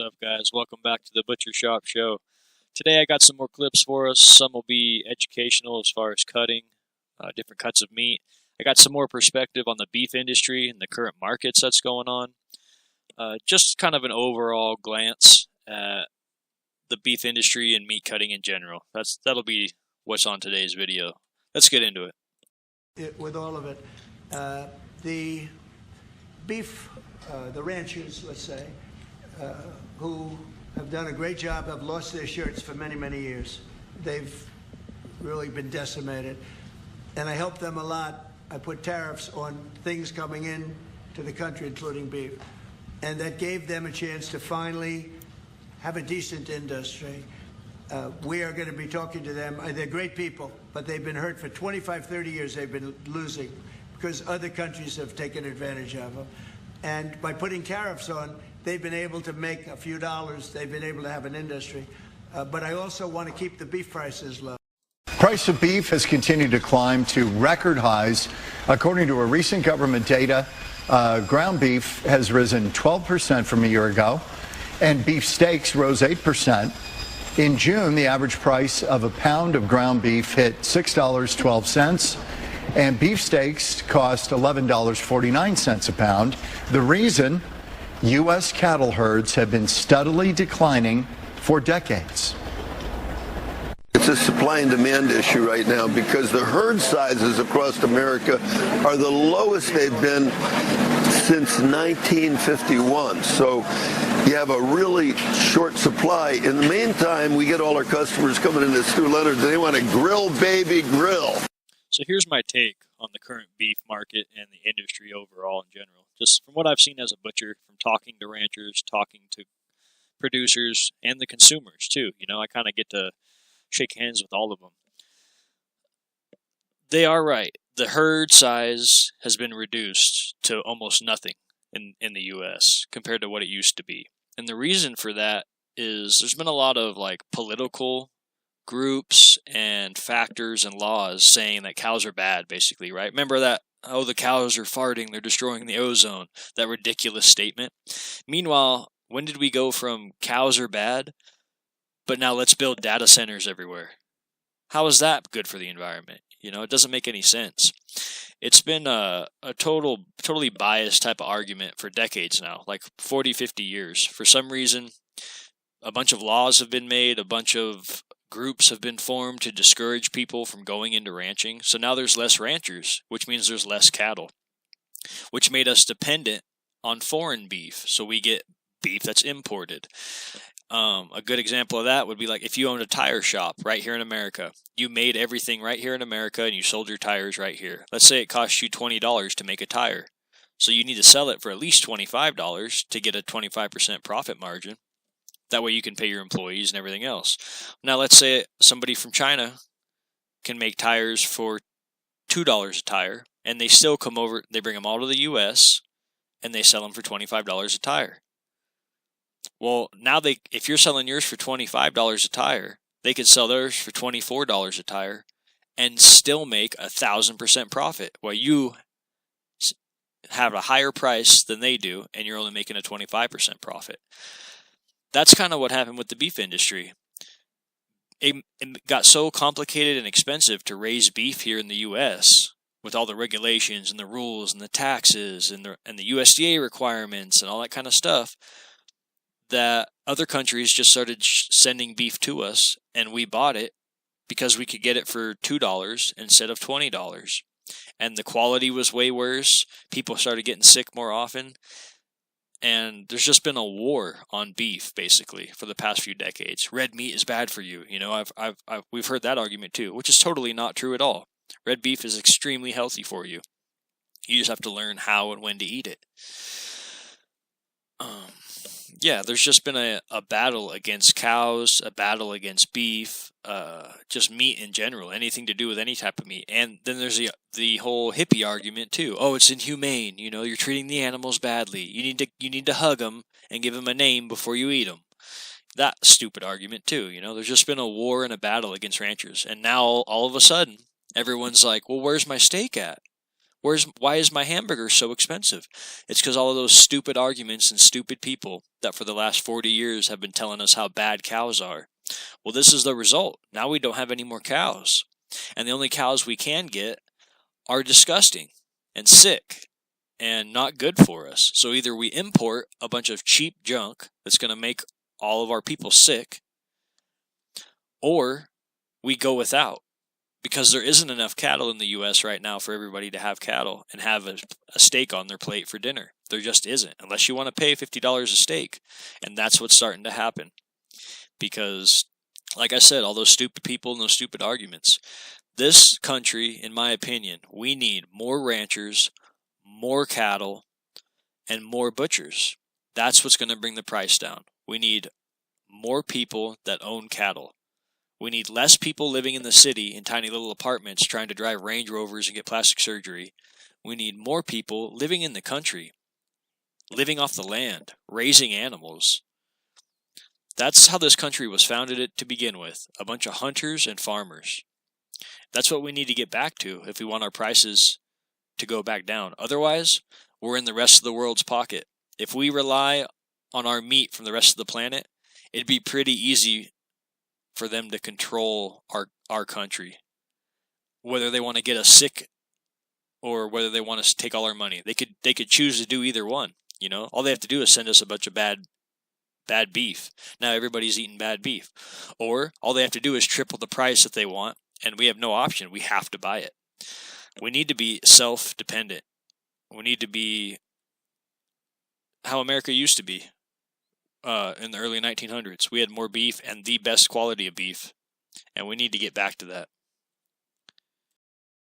up, guys? Welcome back to the Butcher Shop Show. Today I got some more clips for us. Some will be educational as far as cutting, different cuts of meat. I got some more perspective on the beef industry and the current markets that's going on. Just kind of an overall glance at the beef industry and meat cutting in general. That'll be what's on today's video. Let's get into it. With all of it, the beef, the ranchers, let's say, who have done a great job, have lost their shirts for many, many years. They've really been decimated. And I helped them a lot. I put tariffs on things coming in to the country, including beef. And that gave them a chance to finally have a decent industry. We are going to be talking to them. They're great people, but they've been hurt for 25, 30 years. They've been losing because other countries have taken advantage of them. And by putting tariffs on, they've been able to make a few dollars. They've been able to have an industry. But I also want to keep the beef prices low. Price of beef has continued to climb to record highs. According to a recent government data, ground beef has risen 12% from a year ago, and beef steaks rose 8%. In June, the average price of a pound of ground beef hit $6.12, and beef steaks cost $11.49 a pound. The reason? U.S. cattle herds have been steadily declining for decades. It's a supply and demand issue right now because the herd sizes across America are the lowest they've been since 1951. So you have a really short supply. In the meantime, we get all our customers coming into Stu Leonard. They want a grill, baby, grill. So here's my take on the current beef market and the industry overall in general. Just from what I've seen as a butcher, from talking to ranchers, talking to producers, and the consumers too. You know, I kind of get to shake hands with all of them. They are right. The herd size has been reduced to almost nothing in the U.S. compared to what it used to be. And the reason for that is there's been a lot of political groups and factors and laws saying that cows are bad, basically, right? Remember that, oh, the cows are farting, they're destroying the ozone, that ridiculous statement. Meanwhile, when did we go from cows are bad, but now let's build data centers everywhere? How is that good for the environment? You know, it doesn't make any sense. It's been a totally biased type of argument for decades now, like 40, 50 years. For some reason, a bunch of laws have been made, a bunch of groups have been formed to discourage people from going into ranching. So now there's less ranchers, which means there's less cattle, which made us dependent on foreign beef. So we get beef that's imported. A good example of that would be like if you owned a tire shop right here in America. You made everything right here in America and you sold your tires right here. Let's say it costs you $20 to make a tire. So you need to sell it for at least $25 to get a 25% profit margin. That way you can pay your employees and everything else. Now let's say somebody from China can make tires for $2 a tire, and they still come over, they bring them all to the U.S., and they sell them for $25 a tire. Well, now if you're selling yours for $25 a tire, they could sell theirs for $24 a tire and still make 1,000% profit, while you have a higher price than they do, and you're only making a 25% profit. That's kind of what happened with the beef industry. It got so complicated and expensive to raise beef here in the U.S. with all the regulations and the rules and the taxes and the USDA requirements and all that kind of stuff that other countries just started sending beef to us, and we bought it because we could get it for $2 instead of $20. And the quality was way worse. People started getting sick more often. And there's just been a war on beef, basically, for the past few decades. Red meat is bad for you. You know, we've heard that argument too, which is totally not true at all. Red beef is extremely healthy for you. You just have to learn how and when to eat it. Yeah, there's just been a battle against cows, a battle against beef, just meat in general, anything to do with any type of meat. And then there's the whole hippie argument too. Oh, it's inhumane. You know, you're treating the animals badly. You need to hug them and give them a name before you eat them. That stupid argument too. You know, there's just been a war and a battle against ranchers, and now all of a sudden everyone's like, well, where's my steak at? Why is my hamburger so expensive? It's because all of those stupid arguments and stupid people that for the last 40 years have been telling us how bad cows are. Well, this is the result. Now we don't have any more cows. And the only cows we can get are disgusting and sick and not good for us. So either we import a bunch of cheap junk that's going to make all of our people sick, or we go without. Because there isn't enough cattle in the U.S. right now for everybody to have cattle and have a steak on their plate for dinner. There just isn't, unless you want to pay $50 a steak. And that's what's starting to happen. Because, like I said, all those stupid people and those stupid arguments. This country, in my opinion, we need more ranchers, more cattle, and more butchers. That's what's going to bring the price down. We need more people that own cattle. We need less people living in the city in tiny little apartments trying to drive Range Rovers and get plastic surgery. We need more people living in the country, living off the land, raising animals. That's how this country was founded to begin with, a bunch of hunters and farmers. That's what we need to get back to if we want our prices to go back down. Otherwise, we're in the rest of the world's pocket. If we rely on our meat from the rest of the planet, it'd be pretty easy for them to control our country, whether they want to get us sick or whether they want us to take all our money. They could choose to do either one. You know, all they have to do is send us a bunch of bad beef. Now everybody's eating bad beef, or all they have to do is triple the price that they want, and we have no option. We have to buy it. We need to be self-dependent. We need to be how America used to be. In the early 1900s, we had more beef and the best quality of beef, and we need to get back to that.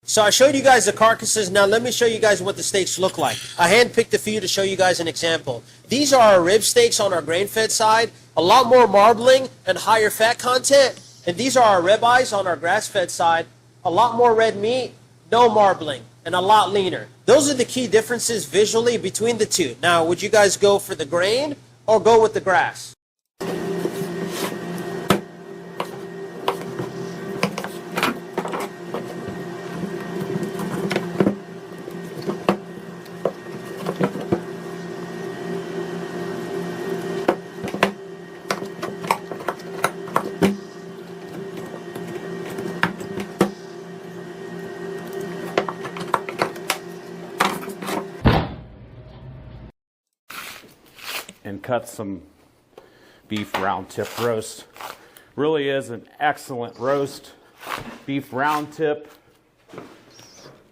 So I showed you guys the carcasses. Now let me show you guys what the steaks look like. I handpicked a few to show you guys an example. These are our rib steaks on our grain-fed side, a lot more marbling and higher fat content. And these are our ribeyes on our grass-fed side, a lot more red meat, no marbling, and a lot leaner. Those are the key differences visually between the two. Now, would you guys go for the grain or go with the grass? And cut some beef round tip roast. Really is an excellent roast. Beef round tip,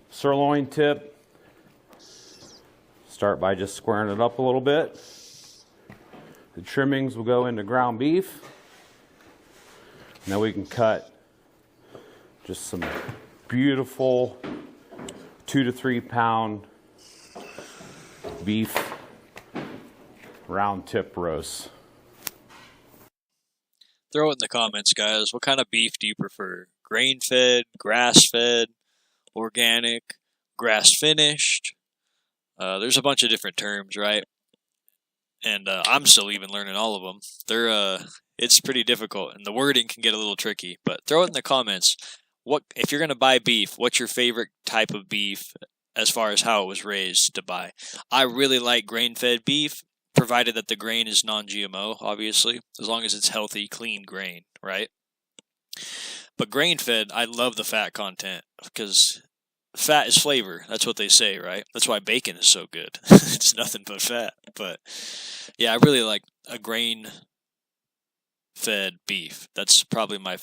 sirloin tip. Start by just squaring it up a little bit. The trimmings will go into ground beef. Now we can cut just some beautiful 2 to 3 pound beef round tip roast. Throw it in the comments, guys. What kind of beef do you prefer? Grain-fed, grass-fed, organic, grass-finished? There's a bunch of different terms, right? And I'm still even learning all of them. It's pretty difficult, and the wording can get a little tricky. But throw it in the comments. If you're going to buy beef, what's your favorite type of beef as far as how it was raised to buy? I really like grain-fed beef, provided that the grain is non-GMO, obviously, as long as it's healthy, clean grain, right? But grain-fed, I love the fat content, because fat is flavor. That's what they say, right? That's why bacon is so good. It's nothing but fat. But, yeah, I really like a grain-fed beef. That's probably my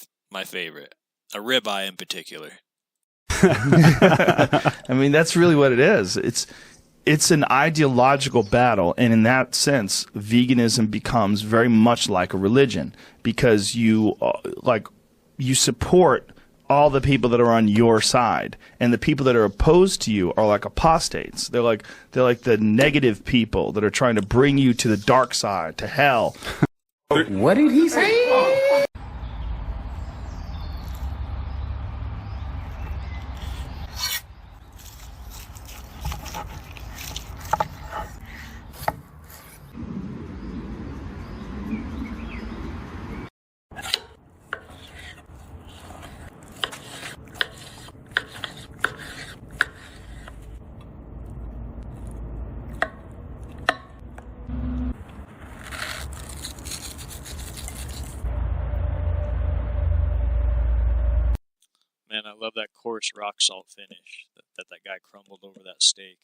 favorite. A ribeye in particular. I mean, that's really what it is. It's an ideological battle, and in that sense, veganism becomes very much like a religion, because you support all the people that are on your side, and the people that are opposed to you are like apostates. They're like the negative people that are trying to bring you to the dark side, to hell. What did he say? love that coarse rock salt finish that guy crumbled over that steak.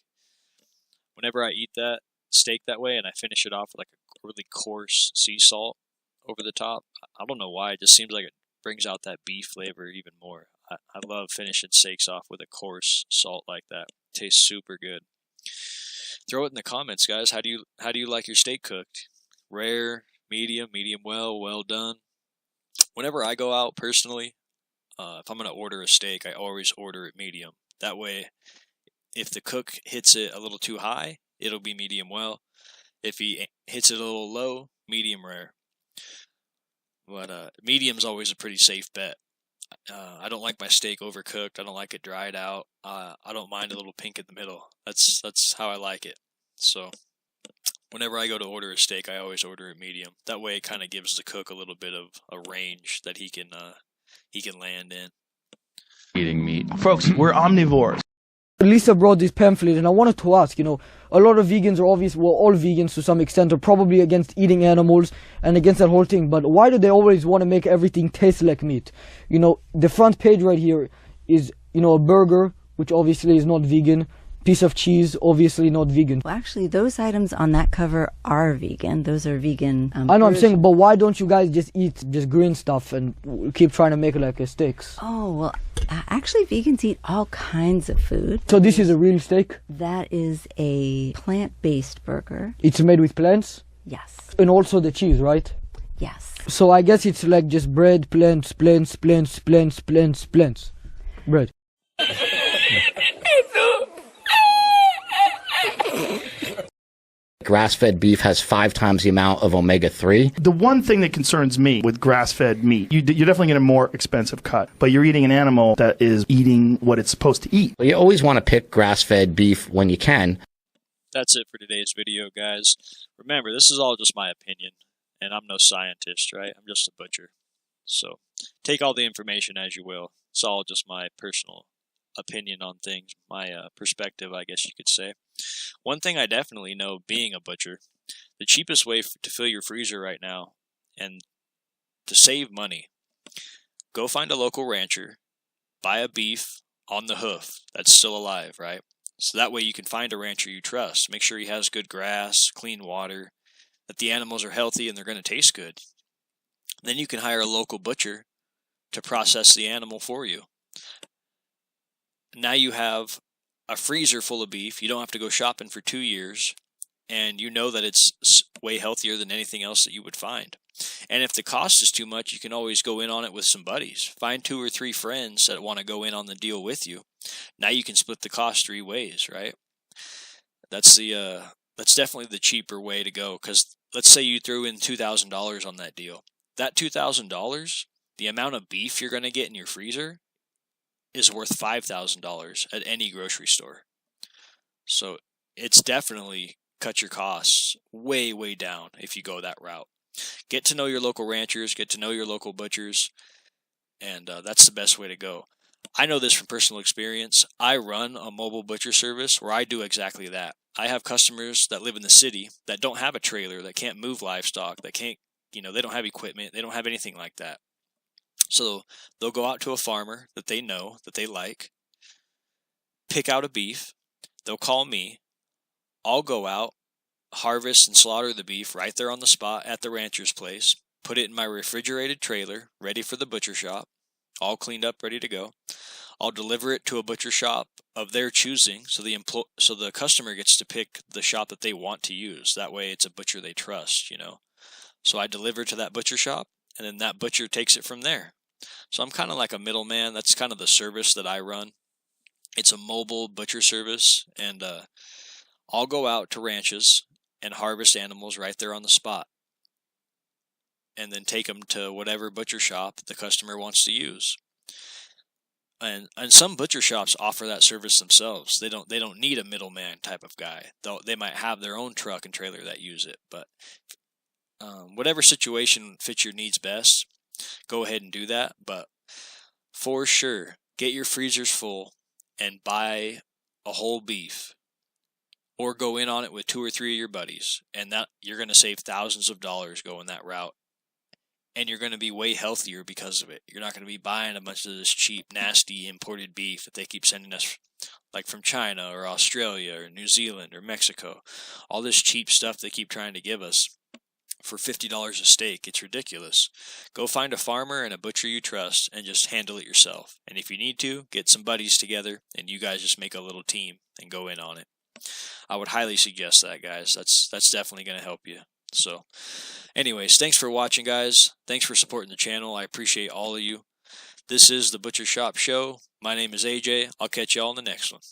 Whenever I eat that steak that way and I finish it off with like a really coarse sea salt over the top, I don't know why. It just seems like it brings out that beef flavor even more. I love finishing steaks off with a coarse salt like that. It tastes super good. Throw it in the comments, guys. How do you like your steak cooked? Rare, medium well, well done. Whenever I go out personally, if I'm going to order a steak, I always order it medium. That way, if the cook hits it a little too high, it'll be medium well. If he hits it a little low, medium rare. But medium's always a pretty safe bet. I don't like my steak overcooked. I don't like it dried out. I don't mind a little pink in the middle. That's how I like it. So whenever I go to order a steak, I always order it medium. That way, it kind of gives the cook a little bit of a range that he can land in. Eating meat. Folks, we're omnivores. Lisa brought this pamphlet, and I wanted to ask, a lot of vegans are all vegans to some extent, are probably against eating animals and against that whole thing, but why do they always want to make everything taste like meat? The front page right here is, a burger, which obviously is not vegan, piece of cheese, obviously not vegan. Well, actually, those items on that cover are vegan. Those are vegan. I know, I'm saying, but why don't you guys just eat just green stuff and keep trying to make it like a steaks? Oh, well, actually, vegans eat all kinds of food. So this is a real steak? That is a plant-based burger. It's made with plants? Yes. And also the cheese, right? Yes. So I guess it's like just bread, plants. Bread. Grass-fed beef has 5 times the amount of omega-3. The one thing that concerns me with grass-fed meat, you're definitely getting a more expensive cut, but you're eating an animal that is eating what it's supposed to eat. You always want to pick grass-fed beef when you can. That's it for today's video, guys. Remember, this is all just my opinion, and I'm no scientist, right? I'm just a butcher. So take all the information as you will. It's all just my personal opinion on things, my perspective, I guess you could say. One thing I definitely know, being a butcher, the cheapest way to fill your freezer right now and to save money, go find a local rancher, buy a beef on the hoof that's still alive, right? So that way you can find a rancher you trust. Make sure he has good grass, clean water, that the animals are healthy and they're going to taste good. Then you can hire a local butcher to process the animal for you. Now you have a freezer full of beef. You don't have to go shopping for 2 years, and you know that it's way healthier than anything else that you would find. And if the cost is too much, you can always go in on it with some buddies. Find 2 or 3 friends that want to go in on the deal with you. Now you can split the cost 3 ways, right? That's definitely the cheaper way to go, because let's say you threw in $2,000 on that deal. That $2,000, the amount of beef you're going to get in your freezer is worth $5,000 at any grocery store. So it's definitely cut your costs way, way down if you go that route. Get to know your local ranchers, get to know your local butchers, and that's the best way to go. I know this from personal experience. I run a mobile butcher service where I do exactly that. I have customers that live in the city that don't have a trailer, that can't move livestock, that can't, they don't have equipment, they don't have anything like that. So they'll go out to a farmer that they know, that they like, pick out a beef, they'll call me, I'll go out, harvest and slaughter the beef right there on the spot at the rancher's place, put it in my refrigerated trailer, ready for the butcher shop, all cleaned up, ready to go. I'll deliver it to a butcher shop of their choosing, so the customer gets to pick the shop that they want to use. That way it's a butcher they trust, So I deliver to that butcher shop, and then that butcher takes it from there. So I'm kind of like a middleman. That's kind of the service that I run. It's a mobile butcher service, and I'll go out to ranches and harvest animals right there on the spot, and then take them to whatever butcher shop the customer wants to use. And some butcher shops offer that service themselves. They don't need a middleman type of guy. They might have their own truck and trailer that use it, but whatever situation fits your needs best, go ahead and do that. But for sure, get your freezers full and buy a whole beef, or go in on it with 2 or 3 of your buddies, and that you're going to save thousands of dollars going that route. and you're going to be way healthier because of it. You're not going to be buying a bunch of this cheap, nasty imported beef that they keep sending us, like from China or Australia or New Zealand or Mexico. All this cheap stuff they keep trying to give us for $50 a steak. It's ridiculous. Go find a farmer and a butcher you trust and just handle it yourself. And if you need to, get some buddies together and you guys just make a little team and go in on it. I would highly suggest that, guys. That's definitely going to help you. So, anyways, thanks for watching, guys. Thanks for supporting the channel. I appreciate all of you. This is the Butcher Shop Show. My name is AJ. I'll catch y'all in the next one.